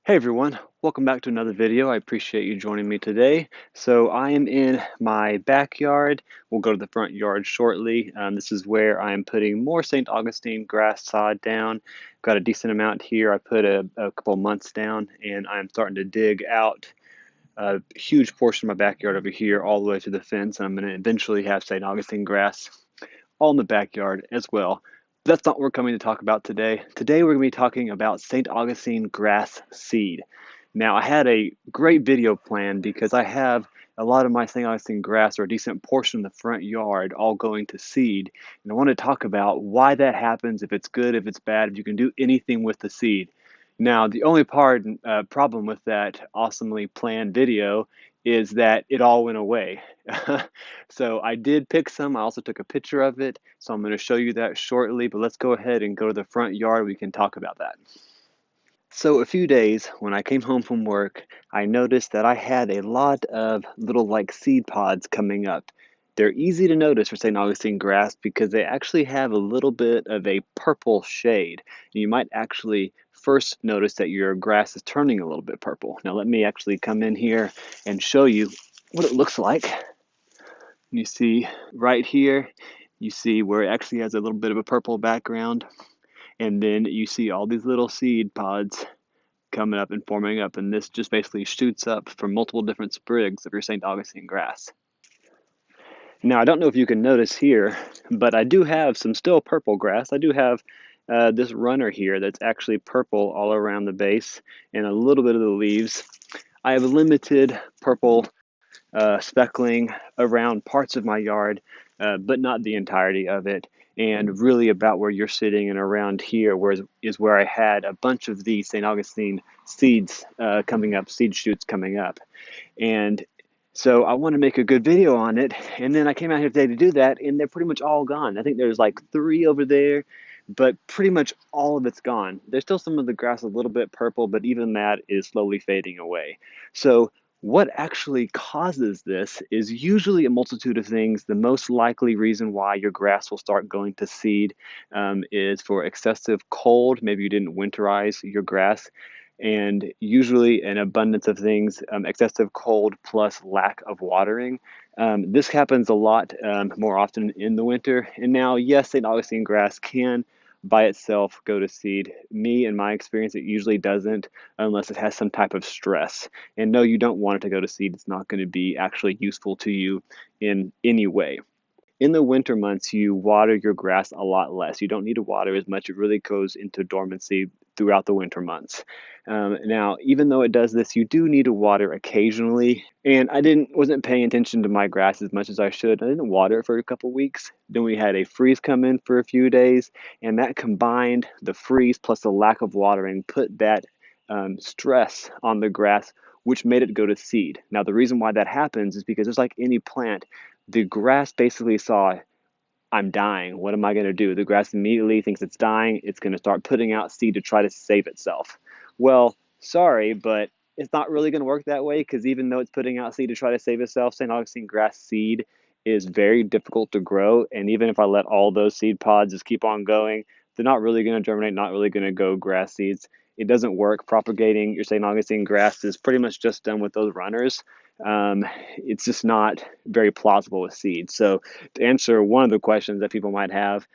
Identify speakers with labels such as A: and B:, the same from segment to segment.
A: Hey everyone, welcome back to another video. I appreciate you joining me today. So I am in my backyard. We'll go to the front yard shortly. This is where I am putting more St. Augustine grass sod down. Got a decent amount here. I put a couple months down and I'm starting to dig out a huge portion of my backyard over here all the way to the fence. And I'm going to eventually have St. Augustine grass all in the backyard as well. But that's not what we're coming to talk about today. Today we're going to be talking about St. Augustine grass seed. Now, I had a great video planned because I have a lot of my St. Augustine grass, or a decent portion of the front yard, all going to seed. And I want to talk about why that happens, if it's good, if it's bad, if you can do anything with the seed. Now, the only problem with that awesomely planned video is that it all went away. So I did pick some. I also took a picture of it. So I'm going to show you that shortly, but let's go ahead and go to the front yard. We can talk about that. So a few days when I came home from work, I noticed that I had a lot of little like seed pods coming up. They're easy to notice for St. Augustine grass because they actually have a little bit of a purple shade. You might actually first notice that your grass is turning a little bit purple. Now let me actually come in here and show you what it looks like. You see right here, you see where it actually has a little bit of a purple background, and then you see all these little seed pods coming up and forming up, and this just basically shoots up from multiple different sprigs of your St. Augustine grass. Now, I don't know if you can notice here, but I do have some still purple grass. I do have this runner here that's actually purple all around the base and a little bit of the leaves. I have limited purple speckling around parts of my yard, but not the entirety of it. And really about where you're sitting and around here is where I had a bunch of these St. Augustine seeds coming up, seed shoots coming up. And so I want to make a good video on it. And then I came out here today to do that, and they're pretty much all gone. I think there's like 3 over there, but pretty much all of it's gone. There's still some of the grass a little bit purple, but even that is slowly fading away. So what actually causes this is usually a multitude of things. The most likely reason why your grass will start going to seed is for excessive cold. Maybe you didn't winterize your grass, and usually an abundance of things, excessive cold plus lack of watering. This happens a lot more often in the winter. And now, yes, St. Augustine grass can by itself go to seed. Me, in my experience, it usually doesn't unless it has some type of stress. And no, you don't want it to go to seed. It's not going to be actually useful to you in any way. In the winter months, you water your grass a lot less. You don't need to water as much. It really goes into dormancy throughout the winter months. Now, even though it does this, you do need to water occasionally. And I wasn't paying attention to my grass as much as I should. I didn't water it for a couple weeks. Then we had a freeze come in for a few days, and that combined, the freeze plus the lack of watering, put that stress on the grass, which made it go to seed. Now, the reason why that happens is because just like any plant, the grass basically saw, I'm dying. What am I going to do? The grass immediately thinks it's dying. It's going to start putting out seed to try to save itself. Well, sorry, but it's not really going to work that way, because even though it's putting out seed to try to save itself, St. Augustine grass seed is very difficult to grow. And even if I let all those seed pods just keep on going, they're not really going to germinate, not really going to go grass seeds. It doesn't work. Propagating your St. Augustine grass is pretty much just done with those runners. It's just not very plausible with seeds. So to answer one of the questions that people might have,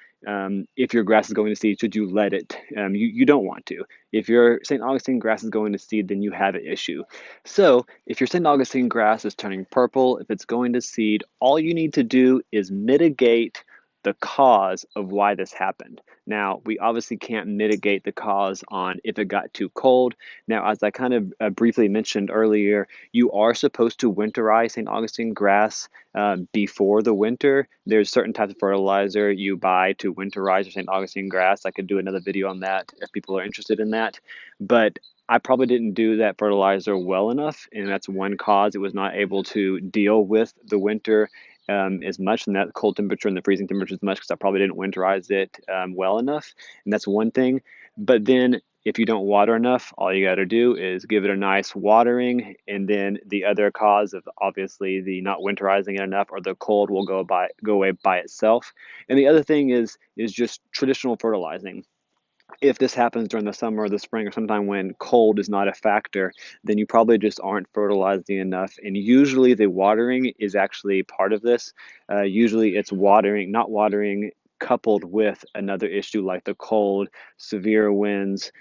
A: if your grass is going to seed, should you let it? You don't want to. If your St. Augustine grass is going to seed, then you have an issue. So if your St. Augustine grass is turning purple, if it's going to seed, all you need to do is mitigate the cause of why this happened. Now, we obviously can't mitigate the cause on if it got too cold. Now, as I kind of briefly mentioned earlier, you are supposed to winterize St. Augustine grass before the winter. There's certain types of fertilizer you buy to winterize your St. Augustine grass. I could do another video on that if people are interested in that. But I probably didn't do that fertilizer well enough, and that's one cause. It was not able to deal with the winter as much, and that cold temperature and the freezing temperature as much, because I probably didn't winterize it well enough, and that's one thing. But then if you don't water enough, all you got to do is give it a nice watering, and then the other cause of obviously the not winterizing it enough or the cold will go away by itself. And the other thing is just traditional fertilizing. If this happens during the summer or the spring or sometime when cold is not a factor, then you probably just aren't fertilizing enough. And usually the watering is actually part of this. Usually it's watering, not watering coupled with another issue like the cold, severe winds,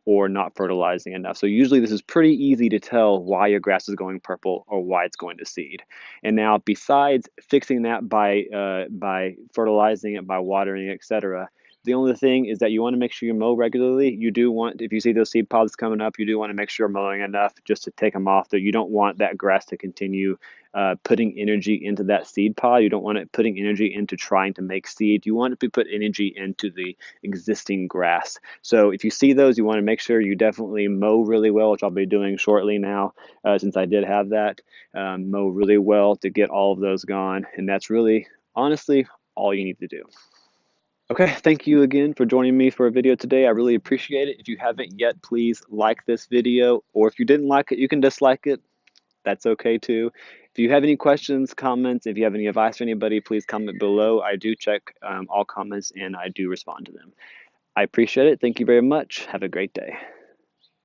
A: or not fertilizing enough. So usually this is pretty easy to tell why your grass is going purple or why it's going to seed. And now besides fixing that by fertilizing it, by watering, etc., the only thing is that you want to make sure you mow regularly. You do want, if you see those seed pods coming up, you do want to make sure you're mowing enough just to take them off there. You don't want that grass to continue putting energy into that seed pod. You don't want it putting energy into trying to make seed. You want it to put energy into the existing grass. So if you see those, you want to make sure you definitely mow really well, which I'll be doing shortly now, since I did have that. Mow really well to get all of those gone. And that's really, honestly, all you need to do. Okay, thank you again for joining me for a video today. I really appreciate it. If you haven't yet, please like this video, or if you didn't like it, you can dislike it. That's okay too. If you have any questions, comments, if you have any advice for anybody, please comment below. I do check all comments and I do respond to them. I appreciate it. Thank you very much. Have a great day.